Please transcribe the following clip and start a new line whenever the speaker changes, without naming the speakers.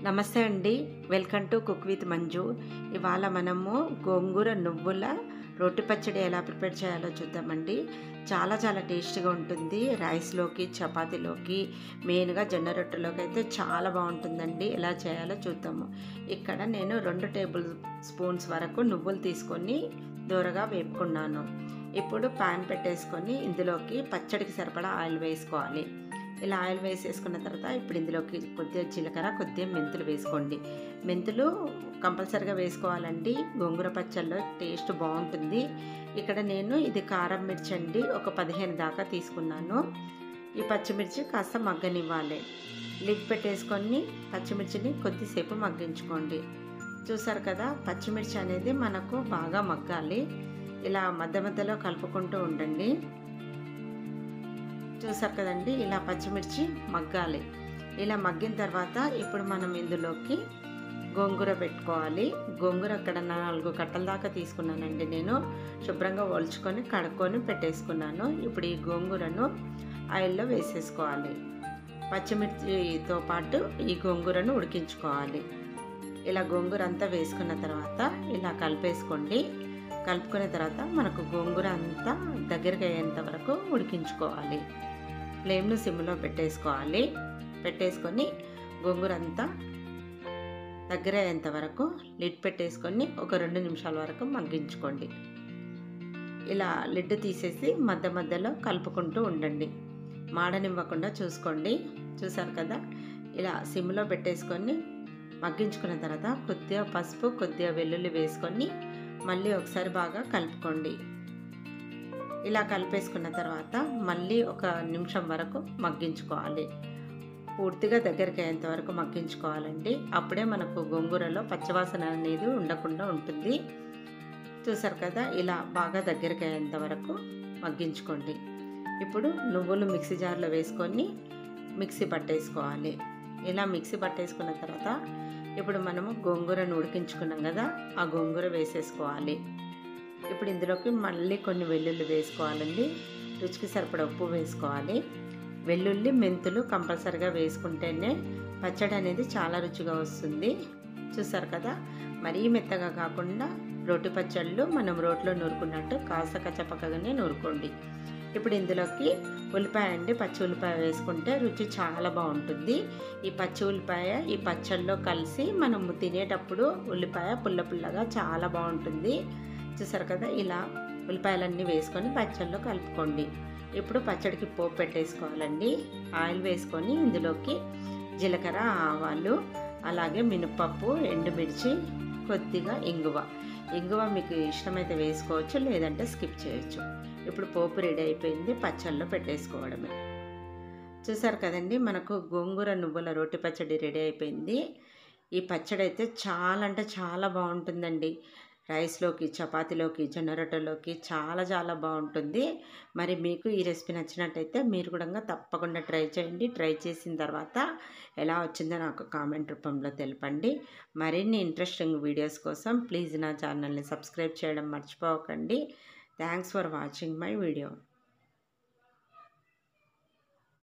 నమస్తే అండి. Welcome to cook with Manju. ఇవాళ మనము గోంగూర నువ్వుల రోటి పచ్చడి ఎలా ప్రిపేర్ చేయాలో చూద్దామండి. చాలా టేస్టీగా ఉంటుంది. రైస్లోకి, చపాతీలోకి, మెయిన్గా జొన్న రొట్టెలోకి అయితే చాలా బాగుంటుందండి. ఎలా చేయాలో చూద్దాము. ఇక్కడ నేను 2 టేబుల్ స్పూన్స్ వరకు నువ్వులు తీసుకొని దూరగా వేపుకున్నాను. ఇప్పుడు ప్యాన్ పెట్టేసుకొని ఇందులోకి పచ్చడికి సరిపడా ఆయిల్ వేసుకోవాలి. ఇలా ఆయిల్ వేసేసుకున్న తర్వాత ఇప్పుడు ఇందులోకి కొద్దిగా జీలకర్ర, కొద్దిగా మెంతులు వేసుకోండి. మెంతులు కంపల్సరీగా వేసుకోవాలండి. గోంగూర పచ్చళ్ళలో టేస్ట్ బాగుంటుంది. ఇక్కడ నేను ఇది కారం మిర్చి అండి, ఒక 15 దాకా తీసుకున్నాను. ఈ పచ్చిమిర్చి కాస్త మగ్గనివ్వాలి. లిడ్ పెట్టేసుకొని పచ్చిమిర్చిని కొద్దిసేపు మగ్గించుకోండి. చూసారు కదా, పచ్చిమిర్చి అనేది మనకు బాగా మగ్గాలి. ఇలా మధ్యలో కలుపుకుంటూ ఉండండి. చూసారు కదండి, ఇలా పచ్చిమిర్చి మగ్గాలి. ఇలా మగ్గిన తర్వాత ఇప్పుడు మనం ఇందులోకి గోంగూర పెట్టుకోవాలి. గోంగూర అక్కడ 4 కట్టల దాకా తీసుకున్నానండి. నేను శుభ్రంగా ఒలుచుకొని కడుక్కొని పెట్టేసుకున్నాను. ఇప్పుడు ఈ గోంగూరను ఆయిల్లో వేసేసుకోవాలి. పచ్చిమిర్చితో పాటు ఈ గోంగూరను ఉడికించుకోవాలి. ఇలా గోంగూర అంతా వేసుకున్న తర్వాత ఇలా కలిపేసుకోండి. కలుపుకున్న తర్వాత మనకు గోంగూర అంతా దగ్గరికి అయ్యేంత వరకు ఉడికించుకోవాలి. ఫ్లేమ్ను సిమ్లో పెట్టేసుకోవాలి. పెట్టేసుకొని గోంగూర అంతా దగ్గర అయ్యేంత వరకు లిడ్ పెట్టేసుకొని ఒక 2 నిమిషాల వరకు మగ్గించుకోండి. ఇలా లిడ్ తీసేసి మధ్యలో కలుపుకుంటూ ఉండండి. మాడనివ్వకుండా చూసుకోండి. చూసారు కదా, ఇలా సిమ్లో పెట్టేసుకొని మగ్గించుకున్న తర్వాత కొద్దిగా పసుపు, కొద్దిగా వెల్లుల్లి వేసుకొని మళ్ళీ ఒకసారి బాగా కలుపుకోండి. ఇలా కలిపేసుకున్న తర్వాత మళ్ళీ ఒక నిమిషం వరకు మగ్గించుకోవాలి. పూర్తిగా దగ్గరికి అయ్యేంత వరకు మగ్గించుకోవాలండి. అప్పుడే మనకు గోంగూరలో పచ్చివాసన అనేది ఉండకుండా ఉంటుంది. చూసారు కదా, ఇలా బాగా దగ్గరికి అయ్యేంత వరకు మగ్గించుకోండి. ఇప్పుడు నువ్వులు మిక్సీ జార్లో వేసుకొని మిక్సీ పట్టేసుకోవాలి. ఇలా మిక్సీ పట్టేసుకున్న తర్వాత ఇప్పుడు మనము గోంగూరను ఉడికించుకున్నాం కదా, ఆ గోంగూర వేసేసుకోవాలి. ఇప్పుడు ఇందులోకి మళ్ళీ కొన్ని వెల్లుల్లి వేసుకోవాలండి. రుచికి సరిపడా ఉప్పు వేసుకోవాలి. వెల్లుల్లి, మెంతులు కంపల్సరిగా వేసుకుంటేనే పచ్చడి అనేది చాలా రుచిగా వస్తుంది. చూసారు కదా, మరీ మెత్తగా కాకుండా రోటి పచ్చళ్ళు మనం రోట్లో నూరుకున్నట్టు కాస్త కచ్చపక్కగానే నూరుకోండి. ఇప్పుడు ఇందులోకి ఉల్లిపాయ అండి, పచ్చి ఉల్లిపాయ వేసుకుంటే రుచి చాలా బాగుంటుంది. ఈ పచ్చి ఉల్లిపాయ ఈ పచ్చళ్ళలో కలిసి మనము తినేటప్పుడు ఉల్లిపాయ పుల్లగా చాలా బాగుంటుంది. చూసారు కదా, ఇలా ఉల్లిపాయలన్నీ వేసుకొని పచ్చళ్ళలో కలుపుకోండి. ఇప్పుడు పచ్చడికి పోపు పెట్టేసుకోవాలండి. ఆయిల్ వేసుకొని ఇందులోకి జీలకర్ర, ఆవాలు, అలాగే మినపప్పు, ఎండుమిర్చి, కొద్దిగా ఇంగువ మీకు ఇష్టమైతే వేసుకోవచ్చు, లేదంటే స్కిప్ చేయొచ్చు. ఇప్పుడు పోపు రెడీ అయిపోయింది. పచ్చళ్ళలో పెట్టేసుకోవడమే. చూసారు కదండి, మనకు గోంగూర నువ్వుల రోటి పచ్చడి రెడీ అయిపోయింది. ఈ పచ్చడి అయితే చాలా బాగుంటుందండి. రైస్లోకి, చపాతీలోకి, జొన్న రొట్టెలోకి చాలా బాగుంటుంది. మరి మీకు ఈ రెసిపీ నచ్చినట్టయితే మీరు కూడా తప్పకుండా ట్రై చేయండి. ట్రై చేసిన తర్వాత ఎలా వచ్చిందో నాకు కామెంట్ రూపంలో తెలపండి. మరిన్ని ఇంట్రెస్టింగ్ వీడియోస్ కోసం ప్లీజ్ నా ఛానల్ని సబ్స్క్రైబ్ చేయడం మర్చిపోకండి. Thanks for watching my video.